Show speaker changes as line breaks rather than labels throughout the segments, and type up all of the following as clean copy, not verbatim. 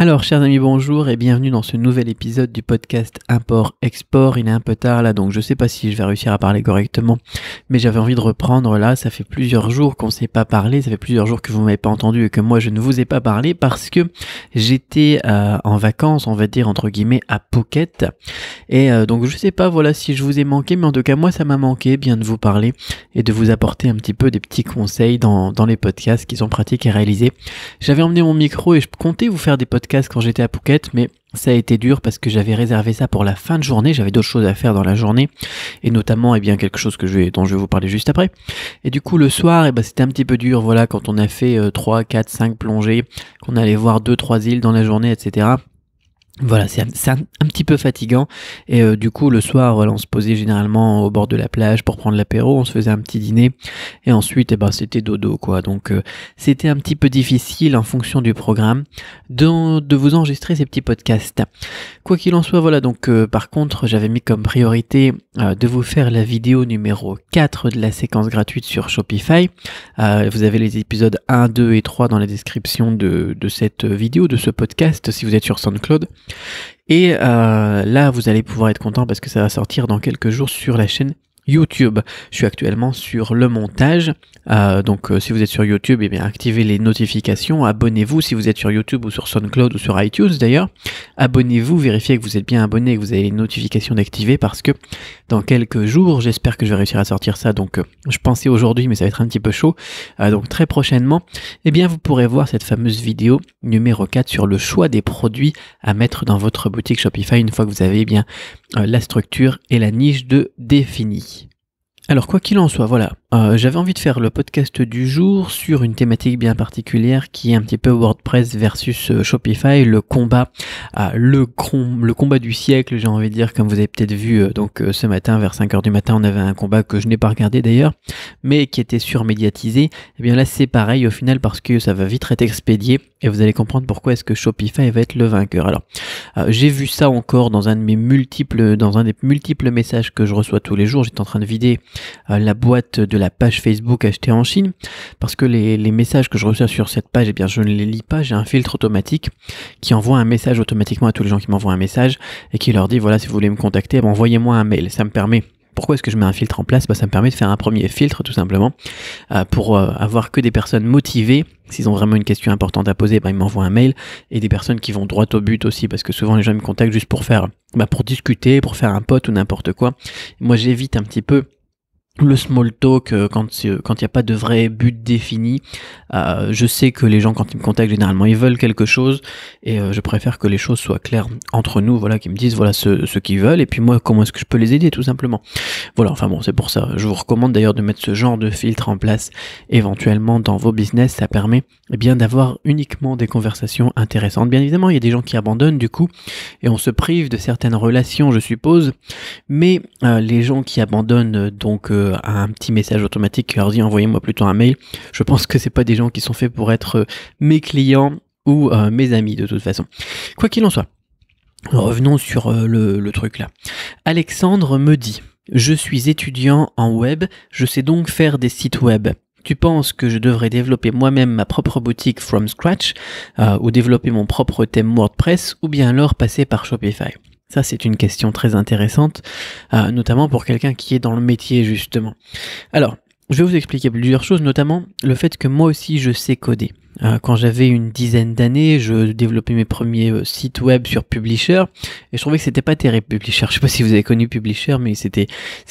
Alors, chers amis, bonjour et bienvenue dans ce nouvel épisode du podcast Import-Export. Il est un peu tard là, donc je sais pas si je vais réussir à parler correctement, mais j'avais envie de reprendre là. Ça fait plusieurs jours qu'on ne s'est pas parlé, ça fait plusieurs jours que vous m'avez pas entendu et que moi je ne vous ai pas parlé parce que j'étais en vacances, on va dire entre guillemets, à Phuket. Et donc je sais pas, voilà, si je vous ai manqué, mais en tout cas moi ça m'a manqué bien de vous parler et de vous apporter un petit peu des petits conseils dans les podcasts qui sont pratiques et réalisés. J'avais emmené mon micro et je comptais vous faire des podcasts quand j'étais à Phuket, mais ça a été dur parce que j'avais réservé ça pour la fin de journée, j'avais d'autres choses à faire dans la journée, et notamment quelque chose dont je vais vous parler juste après. Et du coup le soir, c'était un petit peu dur, voilà, quand on a fait 3, 4, 5 plongées, qu'on allait voir 2, 3 îles dans la journée, etc. Voilà, c'est un petit peu fatigant et du coup le soir, voilà, on se posait généralement au bord de la plage pour prendre l'apéro, on se faisait un petit dîner et ensuite c'était dodo quoi. Donc c'était un petit peu difficile en fonction du programme de vous enregistrer ces petits podcasts. Quoi qu'il en soit, voilà, donc par contre, j'avais mis comme priorité de vous faire la vidéo numéro 4 de la séquence gratuite sur Shopify. Vous avez les épisodes 1, 2 et 3 dans la description de cette vidéo, de ce podcast si vous êtes sur SoundCloud. Et là, vous allez pouvoir être content parce que ça va sortir dans quelques jours sur la chaîne YouTube. Je suis actuellement sur le montage, donc si vous êtes sur YouTube, activez les notifications, abonnez-vous si vous êtes sur YouTube ou sur SoundCloud ou sur iTunes d'ailleurs. Abonnez-vous, vérifiez que vous êtes bien abonné et que vous avez les notifications d'activer parce que dans quelques jours, j'espère que je vais réussir à sortir ça, donc je pensais aujourd'hui mais ça va être un petit peu chaud, donc très prochainement, vous pourrez voir cette fameuse vidéo numéro 4 sur le choix des produits à mettre dans votre boutique Shopify une fois que vous avez la structure et la niche de définie. Alors quoi qu'il en soit, voilà, j'avais envie de faire le podcast du jour sur une thématique bien particulière qui est un petit peu WordPress versus Shopify, le combat du siècle, j'ai envie de dire, comme vous avez peut-être vu ce matin vers 5h du matin, on avait un combat que je n'ai pas regardé d'ailleurs, mais qui était surmédiatisé. Et bien là c'est pareil au final parce que ça va vite être expédié et vous allez comprendre pourquoi est-ce que Shopify va être le vainqueur. Alors j'ai vu ça encore dans un des multiples messages que je reçois tous les jours. J'étais en train de vider la boîte de la page Facebook achetée en Chine parce que les messages que je reçois sur cette page, je ne les lis pas. J'ai un filtre automatique qui envoie un message automatiquement à tous les gens qui m'envoient un message et qui leur dit voilà, si vous voulez me contacter, envoyez-moi un mail. Ça me permet. Pourquoi est-ce que je mets un filtre en place ? Ça me permet de faire un premier filtre tout simplement pour avoir que des personnes motivées. S'ils ont vraiment une question importante à poser, ils m'envoient un mail, et des personnes qui vont droit au but aussi, parce que souvent les gens me contactent juste pour pour discuter, pour faire un pote ou n'importe quoi. Moi j'évite un petit peu le small talk quand il n'y a pas de vrai but défini. Je sais que les gens quand ils me contactent généralement ils veulent quelque chose et je préfère que les choses soient claires entre nous, voilà, qu'ils me disent voilà ce qu'ils veulent et puis moi comment est-ce que je peux les aider tout simplement. Voilà, c'est pour ça. Je vous recommande d'ailleurs de mettre ce genre de filtre en place éventuellement dans vos business. Ça permet d'avoir uniquement des conversations intéressantes. Bien évidemment il y a des gens qui abandonnent du coup et on se prive de certaines relations je suppose, mais les gens qui abandonnent un petit message automatique qui leur dit envoyez-moi plutôt un mail, je pense que c'est pas des gens qui sont faits pour être mes clients ou mes amis de toute façon. Quoi qu'il en soit, revenons sur le truc là. Alexandre me dit je suis étudiant en web, je sais donc faire des sites web. Tu penses que je devrais développer moi-même ma propre boutique from scratch ou développer mon propre thème WordPress ou bien alors passer par Shopify ? Ça, c'est une question très intéressante, notamment pour quelqu'un qui est dans le métier, justement. Alors, je vais vous expliquer plusieurs choses, notamment le fait que moi aussi, je sais coder. Quand j'avais une dizaine d'années, je développais mes premiers sites web sur Publisher et je trouvais que c'était pas terrible Publisher. Je sais pas si vous avez connu Publisher, mais c'est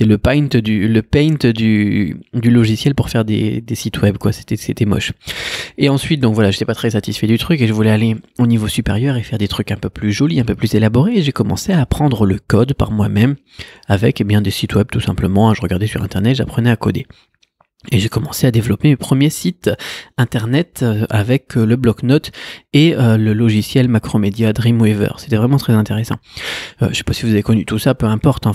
le paint du logiciel pour faire des sites web quoi. C'était moche. Et ensuite donc voilà, j'étais pas très satisfait du truc et je voulais aller au niveau supérieur et faire des trucs un peu plus jolis, un peu plus élaborés et j'ai commencé à apprendre le code par moi-même avec des sites web tout simplement. Je regardais sur internet, j'apprenais à coder. Et j'ai commencé à développer mes premiers sites internet avec le bloc-notes et le logiciel Macromedia Dreamweaver. C'était vraiment très intéressant. Je sais pas si vous avez connu tout ça, peu importe.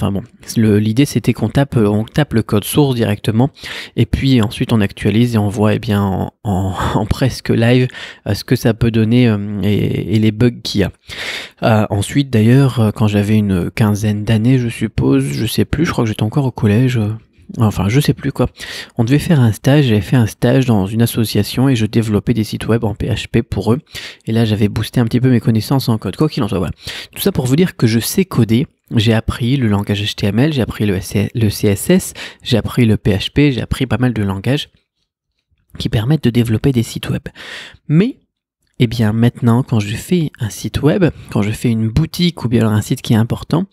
L'idée c'était qu'on tape le code source directement et puis ensuite on actualise et on voit en presque live ce que ça peut donner et les bugs qu'il y a. Ensuite d'ailleurs, quand j'avais une quinzaine d'années, je suppose, je sais plus, je crois que j'étais encore au collège. enfin je sais plus quoi. On devait faire un stage, j'avais fait un stage dans une association et je développais des sites web en PHP pour eux. Et là j'avais boosté un petit peu mes connaissances en code. Quoi qu'il en soit, voilà. Tout ça pour vous dire que je sais coder. J'ai appris le langage HTML, j'ai appris le CSS, j'ai appris le PHP, j'ai appris pas mal de langages qui permettent de développer des sites web. Mais eh bien maintenant, quand je fais un site web, quand je fais une boutique ou bien alors un site qui est important,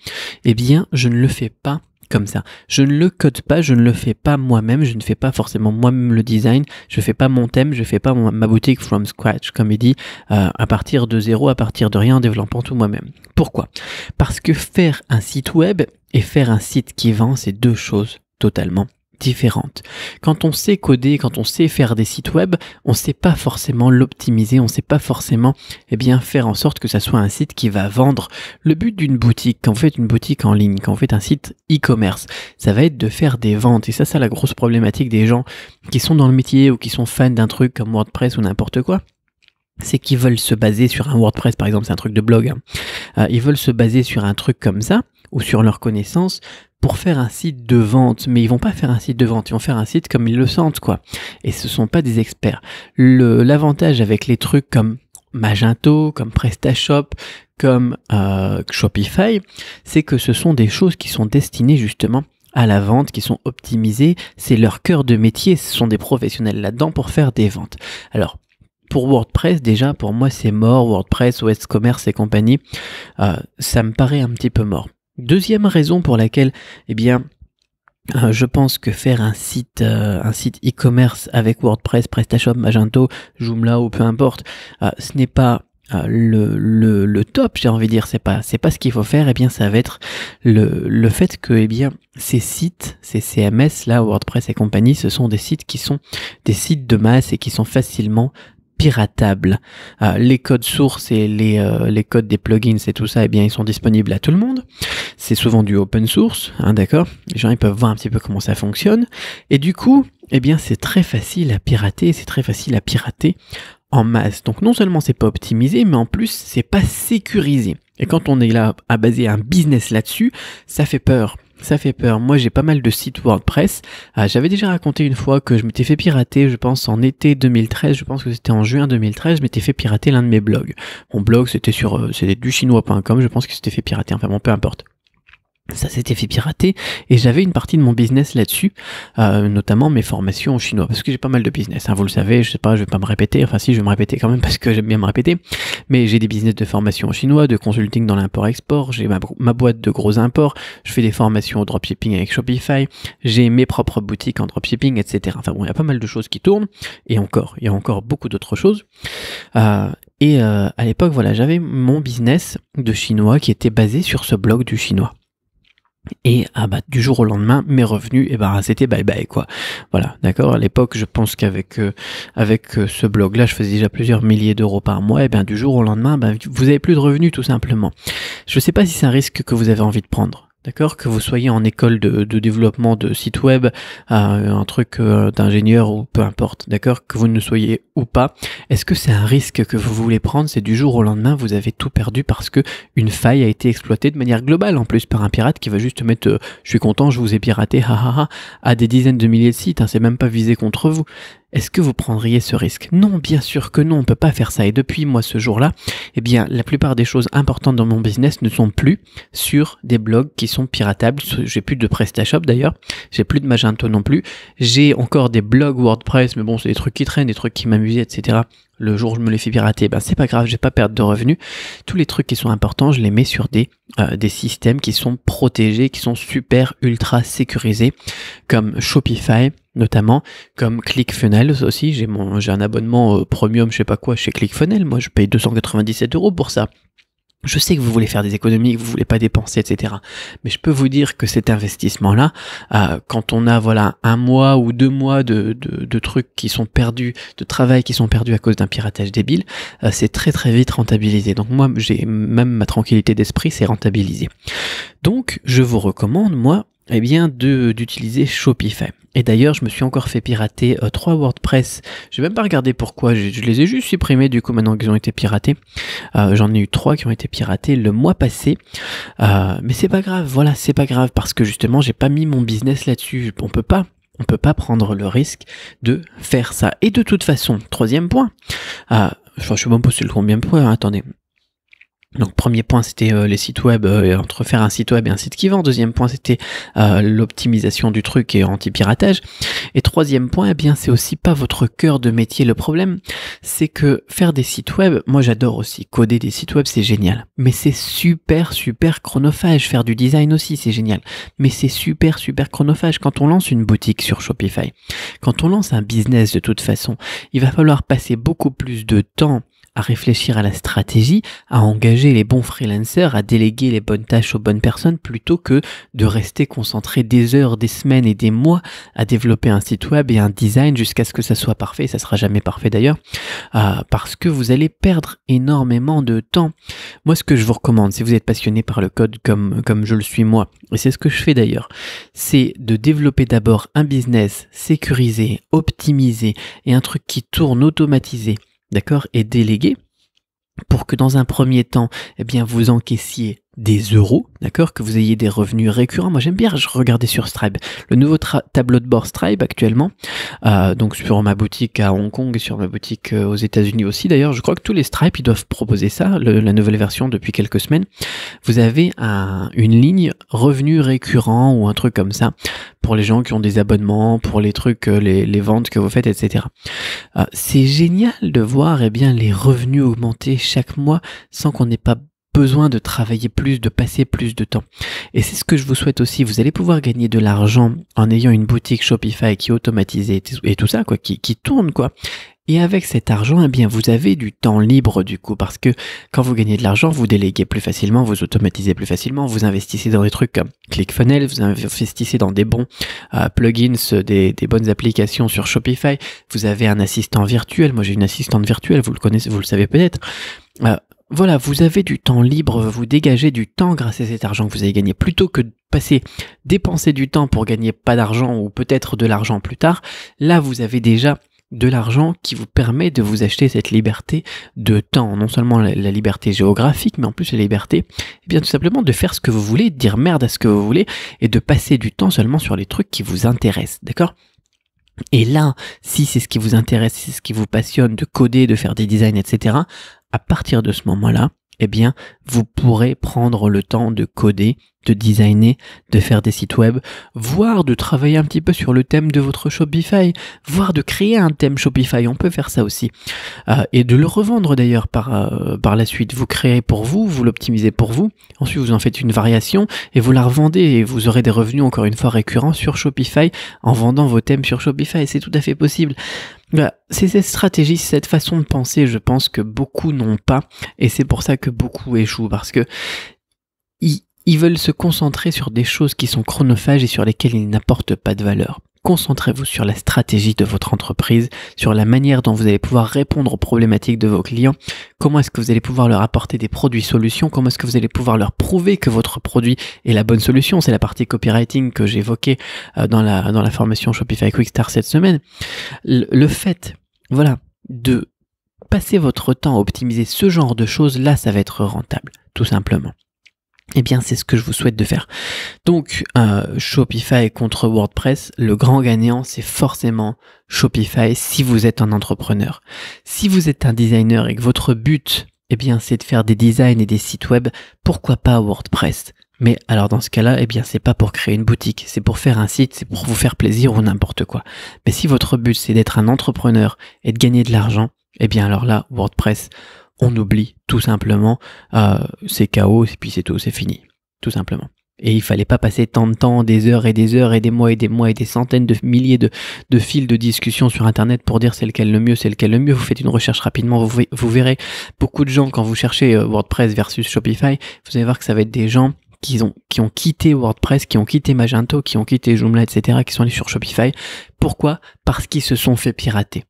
eh bien je ne le fais pas comme ça. Je ne le code pas, je ne le fais pas moi-même, je ne fais pas forcément moi-même le design, je fais pas mon thème, je fais pas ma boutique from scratch, comme il dit, à partir de zéro, à partir de rien, en développant tout moi-même. Pourquoi ? Parce que faire un site web et faire un site qui vend, c'est deux choses totalement différentes. Quand on sait coder, quand on sait faire des sites web, on sait pas forcément l'optimiser, on sait pas forcément faire en sorte que ça soit un site qui va vendre. Le but d'une boutique, quand vous faites une boutique en ligne, quand vous faites un site e-commerce, ça va être de faire des ventes. Et ça, c'est la grosse problématique des gens qui sont dans le métier ou qui sont fans d'un truc comme WordPress ou n'importe quoi. C'est qu'ils veulent se baser sur un WordPress, par exemple, c'est un truc de blog. Ils veulent se baser sur un truc comme ça, ou sur leurs connaissances, pour faire un site de vente. Mais ils vont pas faire un site de vente, ils vont faire un site comme ils le sentent, quoi. Et ce sont pas des experts. L'avantage avec les trucs comme Magento, comme PrestaShop, comme Shopify, c'est que ce sont des choses qui sont destinées justement à la vente, qui sont optimisées. C'est leur cœur de métier, ce sont des professionnels là-dedans pour faire des ventes. Alors, pour WordPress, déjà, pour moi, c'est mort. WordPress, OS Commerce et compagnie, ça me paraît un petit peu mort. Deuxième raison pour laquelle, je pense que faire un site e-commerce avec WordPress, PrestaShop, Magento, Joomla ou peu importe, ce n'est pas le top, j'ai envie de dire, c'est pas ce qu'il faut faire. Ça va être le fait que ces sites, ces CMS là, WordPress et compagnie, ce sont des sites qui sont des sites de masse et qui sont facilement piratables. Les codes sources et les codes des plugins et tout ça, ils sont disponibles à tout le monde. C'est souvent du open source, d'accord. Les gens ils peuvent voir un petit peu comment ça fonctionne. Et du coup, c'est très facile à pirater. C'est très facile à pirater en masse. Donc non seulement c'est pas optimisé, mais en plus c'est pas sécurisé. Et quand on est là à baser un business là-dessus, ça fait peur. Ça fait peur. Moi, j'ai pas mal de sites WordPress. J'avais déjà raconté une fois que je m'étais fait pirater, je pense en été 2013, je pense que c'était en juin 2013, je m'étais fait pirater l'un de mes blogs. Mon blog, c'était duchinois.com, je pense que c'était fait pirater, enfin bon, peu importe. Ça s'était fait pirater et j'avais une partie de mon business là-dessus, notamment mes formations en chinois, parce que j'ai pas mal de business, vous le savez, je vais pas me répéter, enfin si, je vais me répéter quand même parce que j'aime bien me répéter, mais j'ai des business de formation en chinois, de consulting dans l'import-export, j'ai ma boîte de gros imports, je fais des formations au dropshipping avec Shopify, j'ai mes propres boutiques en dropshipping, etc. Enfin bon, il y a pas mal de choses qui tournent, et encore, il y a encore beaucoup d'autres choses. À l'époque, voilà, j'avais mon business de chinois qui était basé sur ce blog du chinois. Et du jour au lendemain, mes revenus, c'était bye quoi. Voilà, d'accord. À l'époque, je pense qu'avec ce blog-là, je faisais déjà plusieurs milliers d'euros par mois. Et du jour au lendemain, vous avez plus de revenus tout simplement. Je sais pas si c'est un risque que vous avez envie de prendre. D'accord, que vous soyez en école de développement de site web, un truc d'ingénieur ou peu importe, d'accord, que vous ne soyez ou pas, est-ce que c'est un risque que vous voulez prendre? C'est du jour au lendemain, vous avez tout perdu parce que une faille a été exploitée de manière globale, en plus par un pirate qui va juste mettre je suis content, je vous ai piraté, à des dizaines de milliers de sites, c'est même pas visé contre vous. Est-ce que vous prendriez ce risque? Non, bien sûr que non, on peut pas faire ça. Et depuis moi ce jour-là, la plupart des choses importantes dans mon business ne sont plus sur des blogs qui sont piratables. J'ai plus de PrestaShop d'ailleurs, j'ai plus de Magento non plus. J'ai encore des blogs WordPress, mais bon, c'est des trucs qui traînent, des trucs qui m'amusent, etc. Le jour où je me les fais pirater, c'est pas grave, je vais pas perdre de revenus. Tous les trucs qui sont importants, je les mets sur des systèmes qui sont protégés, qui sont super ultra sécurisés, comme Shopify notamment, comme ClickFunnels aussi. J'ai un abonnement premium, je sais pas quoi, chez ClickFunnels. Moi, je paye 297 € pour ça. Je sais que vous voulez faire des économies, que vous voulez pas dépenser, etc. Mais je peux vous dire que cet investissement-là, quand on a un mois ou 2 mois de trucs qui sont perdus, de travail qui sont perdus à cause d'un piratage débile, c'est très très vite rentabilisé. Donc moi, j'ai même ma tranquillité d'esprit, c'est rentabilisé. Donc je vous recommande, moi, eh bien d'utiliser Shopify. Et d'ailleurs, je me suis encore fait pirater 3 WordPress. Je vais même pas regarder pourquoi, je les ai juste supprimés du coup maintenant qu'ils ont été piratés. J'en ai eu 3 qui ont été piratés le mois passé. Mais c'est pas grave, voilà, c'est pas grave parce que justement, j'ai pas mis mon business là-dessus. On peut pas prendre le risque de faire ça. Et de toute façon, troisième point, je suis même pas sur le combien de points, attendez. Donc premier point c'était les sites web, entre faire un site web et un site qui vend. Deuxième point c'était l'optimisation du truc et anti-piratage. Et troisième point, eh bien c'est aussi pas votre cœur de métier. Le problème c'est que faire des sites web, moi j'adore aussi coder des sites web, c'est génial. Mais c'est super chronophage. Faire du design aussi c'est génial. Mais c'est super chronophage. Quand on lance une boutique sur Shopify, quand on lance un business de toute façon, il va falloir passer beaucoup plus de temps à réfléchir à la stratégie, à engager les bons freelancers, à déléguer les bonnes tâches aux bonnes personnes, plutôt que de rester concentré des heures, des semaines et des mois à développer un site web et un design jusqu'à ce que ça soit parfait. Ça sera jamais parfait d'ailleurs, parce que vous allez perdre énormément de temps. Moi, ce que je vous recommande, si vous êtes passionné par le code comme je le suis moi, et c'est ce que je fais d'ailleurs, c'est de développer d'abord un business sécurisé, optimisé et un truc qui tourne automatisé. D'accord, et déléguer pour que dans un premier temps, eh bien, vous encaissiez des euros, d'accord, que vous ayez des revenus récurrents. Moi, j'aime bien regarder sur Stripe, le nouveau tableau de bord Stripe actuellement, donc sur ma boutique à Hong Kong et sur ma boutique aux États-Unis aussi. D'ailleurs, je crois que tous les Stripe, ils doivent proposer ça, la nouvelle version depuis quelques semaines. Vous avez une ligne revenus récurrents ou un truc comme ça pour les gens qui ont des abonnements, pour les trucs, les ventes que vous faites, etc. C'est génial de voir, eh bien, les revenus augmenter chaque mois sans qu'on n'ait pas besoin de travailler plus, de passer plus de temps. Et c'est ce que je vous souhaite aussi. Vous allez pouvoir gagner de l'argent en ayant une boutique Shopify qui est automatisée et tout ça, quoi, qui tourne, quoi. Et avec cet argent, eh bien, vous avez du temps libre du coup, parce que quand vous gagnez de l'argent, vous déléguez plus facilement, vous automatisez plus facilement, vous investissez dans des trucs comme ClickFunnels, vous investissez dans des bons plugins, des bonnes applications sur Shopify. Vous avez un assistant virtuel. Moi, j'ai une assistante virtuelle, vous le connaissez, vous le savez peut-être. Voilà, vous avez du temps libre, vous dégagez du temps grâce à cet argent que vous avez gagné, plutôt que de dépenser du temps pour gagner pas d'argent ou peut-être de l'argent plus tard. Là, vous avez déjà de l'argent qui vous permet de vous acheter cette liberté de temps, non seulement la liberté géographique, mais en plus la liberté, eh bien tout simplement de faire ce que vous voulez, de dire merde à ce que vous voulez et de passer du temps seulement sur les trucs qui vous intéressent, d'accord ? Et là, si c'est ce qui vous intéresse, si c'est ce qui vous passionne, de coder, de faire des designs, etc., à partir de ce moment-là, eh bien, vous pourrez prendre le temps de coder, de designer, de faire des sites web, voire de travailler un petit peu sur le thème de votre Shopify, voire de créer un thème Shopify, on peut faire ça aussi, et de le revendre d'ailleurs par la suite. Vous créez pour vous, vous l'optimisez pour vous, ensuite vous en faites une variation et vous la revendez et vous aurez des revenus encore une fois récurrents sur Shopify en vendant vos thèmes sur Shopify, c'est tout à fait possible. Voilà, c'est cette stratégie, cette façon de penser, je pense que beaucoup n'ont pas, et c'est pour ça que beaucoup échouent, parce que ils veulent se concentrer sur des choses qui sont chronophages et sur lesquelles ils n'apportent pas de valeur. Concentrez-vous sur la stratégie de votre entreprise, sur la manière dont vous allez pouvoir répondre aux problématiques de vos clients, comment est-ce que vous allez pouvoir leur apporter des produits solutions, comment est-ce que vous allez pouvoir leur prouver que votre produit est la bonne solution. C'est la partie copywriting que j'évoquais dans la formation Shopify Quick Start cette semaine. Le fait, voilà, de passer votre temps à optimiser ce genre de choses, là, ça va être rentable, tout simplement. Eh bien, c'est ce que je vous souhaite de faire. Donc, Shopify contre WordPress, le grand gagnant, c'est forcément Shopify si vous êtes un entrepreneur. Si vous êtes un designer et que votre but, eh bien, c'est de faire des designs et des sites web, pourquoi pas WordPress ? Mais alors dans ce cas-là, eh bien, c'est pas pour créer une boutique, c'est pour faire un site, c'est pour vous faire plaisir ou n'importe quoi. Mais si votre but, c'est d'être un entrepreneur et de gagner de l'argent, eh bien, alors là, WordPress, on oublie tout simplement, c'est KO et puis c'est tout, c'est fini, tout simplement. Et il fallait pas passer tant de temps, des heures et des heures et des mois et des centaines de milliers de fils de discussion sur internet pour dire c'est lequel le mieux, c'est lequel le mieux. Vous faites une recherche rapidement, vous verrez beaucoup de gens quand vous cherchez WordPress versus Shopify, vous allez voir que ça va être des gens qui ont quitté WordPress, qui ont quitté Magento, qui ont quitté Joomla, etc., qui sont allés sur Shopify. Pourquoi ? Parce qu'ils se sont fait pirater.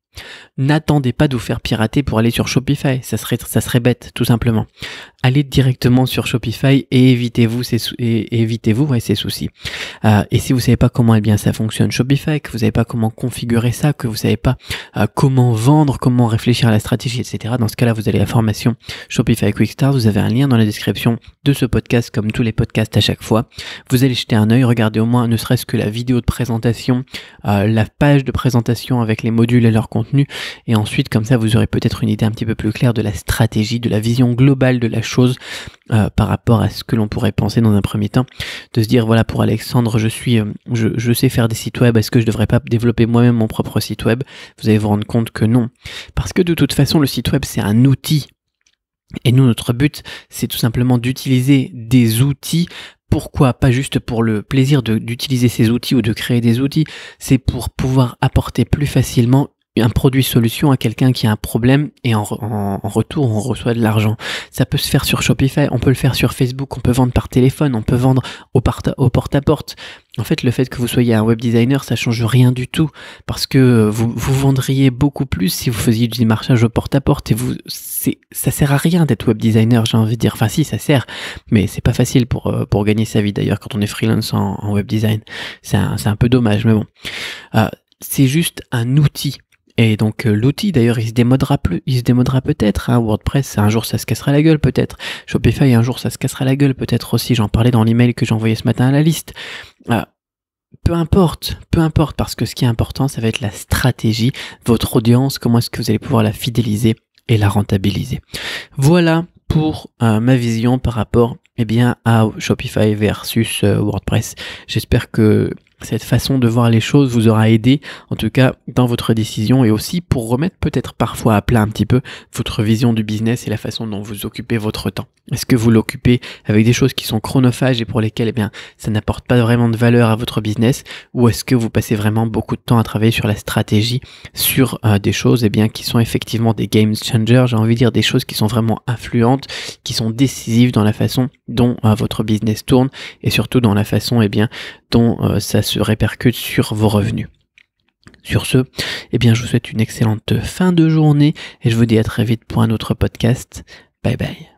N'attendez pas de vous faire pirater pour aller sur Shopify, ça serait bête, tout simplement. Allez directement sur Shopify et évitez-vous ces soucis. Et si vous savez pas comment ça fonctionne Shopify, que vous savez pas comment configurer ça, que vous savez pas comment vendre, comment réfléchir à la stratégie, etc. Dans ce cas-là, vous allez à la formation Shopify Quick Start. Vous avez un lien dans la description de ce podcast, comme tous les podcasts à chaque fois. Vous allez jeter un œil, regardez au moins ne serait-ce que la vidéo de présentation, la page de présentation avec les modules et leur contenu. Et ensuite, comme ça, vous aurez peut-être une idée un petit peu plus claire de la stratégie, de la vision globale de la chose par rapport à ce que l'on pourrait penser dans un premier temps. De se dire, voilà, pour Alexandre, je sais faire des sites web, est-ce que je devrais pas développer moi-même mon propre site web? Vous allez vous rendre compte que non. Parce que de toute façon, le site web, c'est un outil. Et nous, notre but, c'est tout simplement d'utiliser des outils. Pourquoi? Pas juste pour le plaisir d'utiliser ces outils ou de créer des outils, c'est pour pouvoir apporter plus facilement un produit solution à quelqu'un qui a un problème et en retour on reçoit de l'argent. Ça peut se faire sur Shopify, on peut le faire sur Facebook, on peut vendre par téléphone, on peut vendre au porte-à-porte. En fait, le fait que vous soyez un web designer, ça change rien du tout parce que vous vendriez beaucoup plus si vous faisiez du démarchage au porte-à-porte et ça sert à rien d'être web designer, j'ai envie de dire. Enfin si, ça sert, mais c'est pas facile pour gagner sa vie d'ailleurs quand on est freelance en web design. C'est un peu dommage, mais bon. C'est juste un outil. Et donc l'outil d'ailleurs il se démodera peut-être, hein. WordPress un jour ça se cassera la gueule peut-être, Shopify un jour ça se cassera la gueule peut-être aussi, j'en parlais dans l'email que j'ai envoyé ce matin à la liste. Peu importe, parce que ce qui est important ça va être la stratégie, votre audience, comment est-ce que vous allez pouvoir la fidéliser et la rentabiliser. Voilà pour ma vision par rapport à Shopify versus WordPress. J'espère que cette façon de voir les choses vous aura aidé, en tout cas dans votre décision et aussi pour remettre peut-être parfois à plat un petit peu votre vision du business et la façon dont vous occupez votre temps. Est-ce que vous l'occupez avec des choses qui sont chronophages et pour lesquelles ça n'apporte pas vraiment de valeur à votre business, ou est-ce que vous passez vraiment beaucoup de temps à travailler sur la stratégie, sur des choses qui sont effectivement des game changers, j'ai envie de dire des choses qui sont vraiment influentes, qui sont décisives dans la façon dont votre business tourne et surtout dans la façon dont ça se répercute sur vos revenus. Sur ce, je vous souhaite une excellente fin de journée et je vous dis à très vite pour un autre podcast. Bye bye.